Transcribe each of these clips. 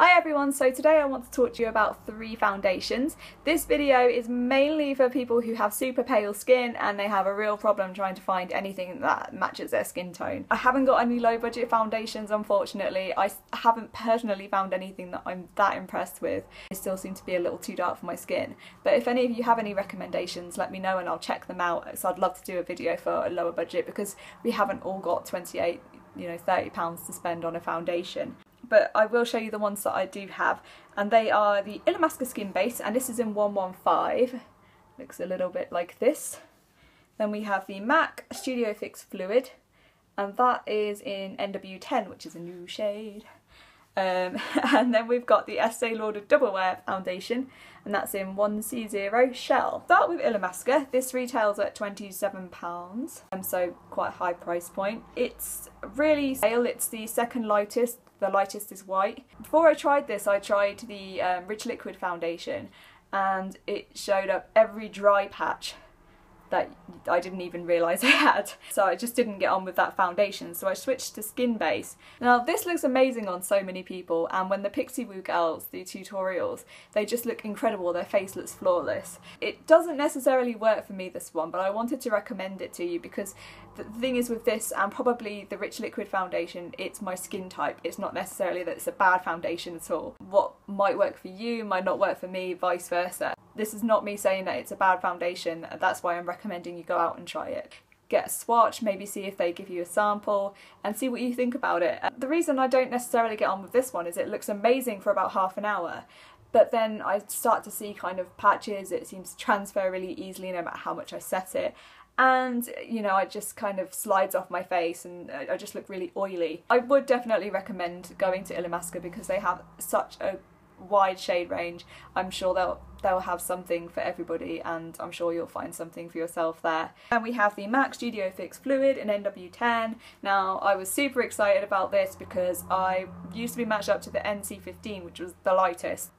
Hi everyone, so today I want to talk to you about 3 foundations. This video is mainly for people who have super pale skin and they have a real problem trying to find anything that matches their skin tone. I haven't got any low budget foundations, unfortunately. I haven't personally found anything that I'm that impressed with. They still seem to be a little too dark for my skin. But if any of you have any recommendations, let me know and I'll check them out. So I'd love to do a video for a lower budget because we haven't all got 28, £30 to spend on a foundation. But I will show you the ones that I do have, and they are the Illamasqua Skin Base, and this is in 115. Looks a little bit like this. Then we have the MAC Studio Fix Fluid, and that is in NW10, which is a new shade. And then we've got the Estee Lauder Double Wear Foundation, and that's in 1C0 Shell. Start with Illamasqua. This retails at £27, so quite a high price point. It's really pale. It's the second lightest. The lightest is white. Before I tried this, I tried the Rich Liquid Foundation, and it showed up every dry patch that I didn't even realise I had. So I just didn't get on with that foundation, so I switched to Skin Base. Now this looks amazing on so many people, and when the Pixie Woo girls do tutorials, they just look incredible, their face looks flawless. It doesn't necessarily work for me, this one, but I wanted to recommend it to you because the thing is with this, and probably the Rich Liquid Foundation, it's my skin type. It's not necessarily that it's a bad foundation at all. What might work for you might not work for me, vice versa. This is not me saying that it's a bad foundation, that's why I'm recommending you go out and try it. Get a swatch, maybe see if they give you a sample, and see what you think about it. The reason I don't necessarily get on with this one is it looks amazing for about half an hour, but then I start to see kind of patches. It seems to transfer really easily no matter how much I set it. And it just kind of slides off my face and I just look really oily. I would definitely recommend going to Illamasqua because they have such a wide shade range. I'm sure they'll have something for everybody, and I'm sure you'll find something for yourself there. And we have the MAC Studio Fix Fluid in NW10. Now I was super excited about this because I used to be matched up to the NC15, which was the lightest.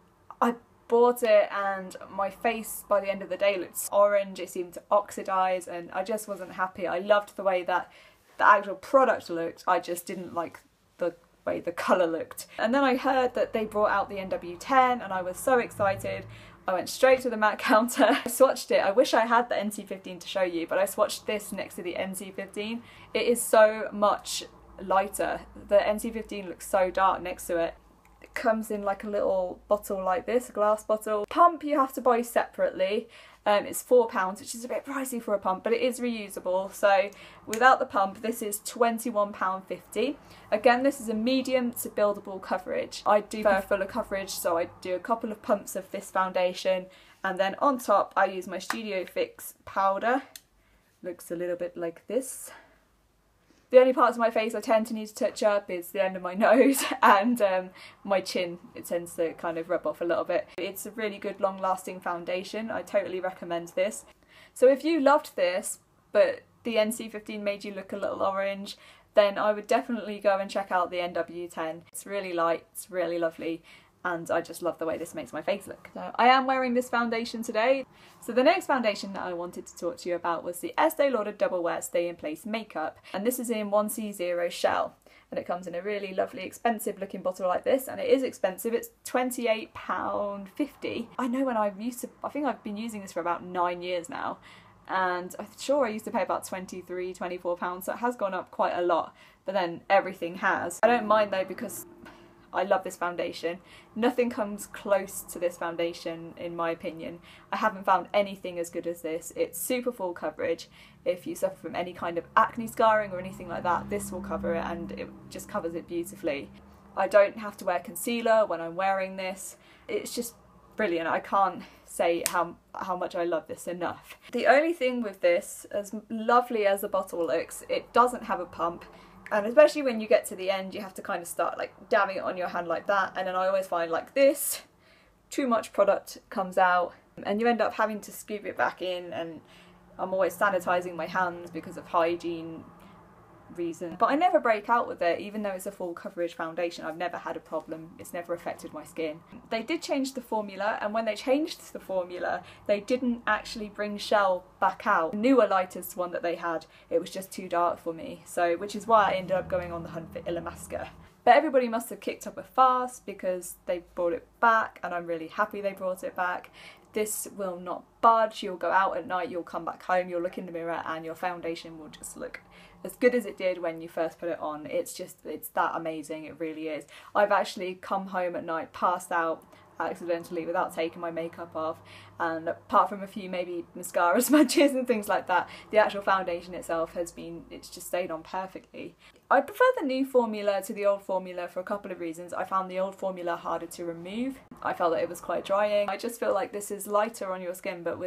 I bought it and my face by the end of the day looked orange. It seemed to oxidize and I just wasn't happy. I loved the way that the actual product looked, I just didn't like the way the colour looked. And then I heard that they brought out the NW10 and I was so excited. I went straight to the MAC counter. I swatched it. I wish I had the NC15 to show you, but I swatched this next to the NC15. It is so much lighter. The NC15 looks so dark next to it. It comes in like a little bottle like this, a glass bottle. Pump you have to buy separately. It's £4, which is a bit pricey for a pump, but it is reusable. So without the pump, this is £21.50. Again, this is a medium to buildable coverage. I do prefer fuller coverage, so I do a couple of pumps of this foundation, and then on top I use my Studio Fix powder. Looks a little bit like this. The only parts of my face I tend to need to touch up is the end of my nose and my chin. It tends to kind of rub off a little bit. It's a really good long-lasting foundation. I totally recommend this. So if you loved this, but the NC15 made you look a little orange, then I would definitely go and check out the NW10. It's really light, it's really lovely, and I just love the way this makes my face look. So I am wearing this foundation today. So the next foundation that I wanted to talk to you about was the Estee Lauder Double Wear Stay in Place Makeup, and this is in 1C0 Shell, and it comes in a really lovely expensive looking bottle like this, and it is expensive. It's £28.50. I know when I think I've been using this for about 9 years now, and I'm sure I used to pay about £23, £24, so it has gone up quite a lot, but then everything has. I don't mind though because I love this foundation. Nothing comes close to this foundation in my opinion. I haven't found anything as good as this. It's super full coverage. If you suffer from any kind of acne scarring or anything like that, this will cover it, and it just covers it beautifully. I don't have to wear concealer when I'm wearing this. It's just brilliant. I can't say how much I love this enough. The only thing with this, as lovely as the bottle looks, it doesn't have a pump. And especially when you get to the end, you have to kind of start like dabbing it on your hand like that. And then I always find like this, too much product comes out and you end up having to scoop it back in, and I'm always sanitizing my hands because of hygiene reason. But I never break out with it, even though it's a full coverage foundation. I've never had a problem. It's never affected my skin. They did change the formula, and when they changed the formula, they didn't actually bring Shell back out. The newer lightest one that they had, it was just too dark for me. So, which is why I ended up going on the hunt for Illamasqua. But everybody must have kicked up a fuss because they brought it back, and I'm really happy they brought it back. This will not budge. You'll go out at night, you'll come back home, you'll look in the mirror, and your foundation will just look as good as it did when you first put it on. It's that amazing, it really is. I've actually come home at night, passed out accidentally without taking my makeup off, and apart from a few maybe mascara smudges and things like that, the actual foundation itself it's just stayed on perfectly. I prefer the new formula to the old formula for a couple of reasons. I found the old formula harder to remove. I felt that it was quite drying. I just feel like this is lighter on your skin, but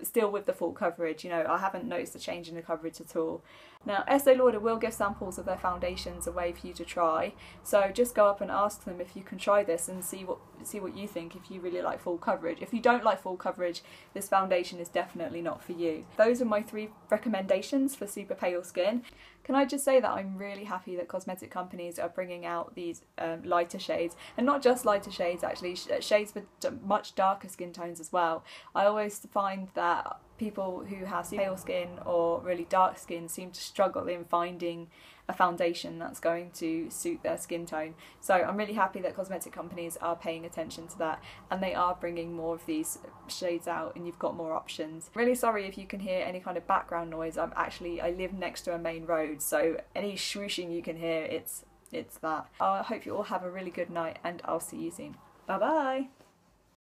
still with the full coverage. You know, I haven't noticed a change in the coverage at all. Now, Estee Lauder will give samples of their foundations away for you to try, so just go up and ask them if you can try this and see what you think, if you really like full coverage. If you don't like full coverage, this foundation is definitely not for you. Those are my 3 recommendations for super pale skin. Can I just say that I'm really happy that cosmetic companies are bringing out these lighter shades, and not just lighter shades actually, shades for much darker skin tones as well. I always find that people who have pale skin or really dark skin seem to struggle in finding a foundation that's going to suit their skin tone. So I'm really happy that cosmetic companies are paying attention to that, and they are bringing more of these shades out, and you've got more options. Really sorry if you can hear any kind of background noise. I live next to a main road, so any swooshing you can hear, it's that. I hope you all have a really good night, and I'll see you soon. Bye bye!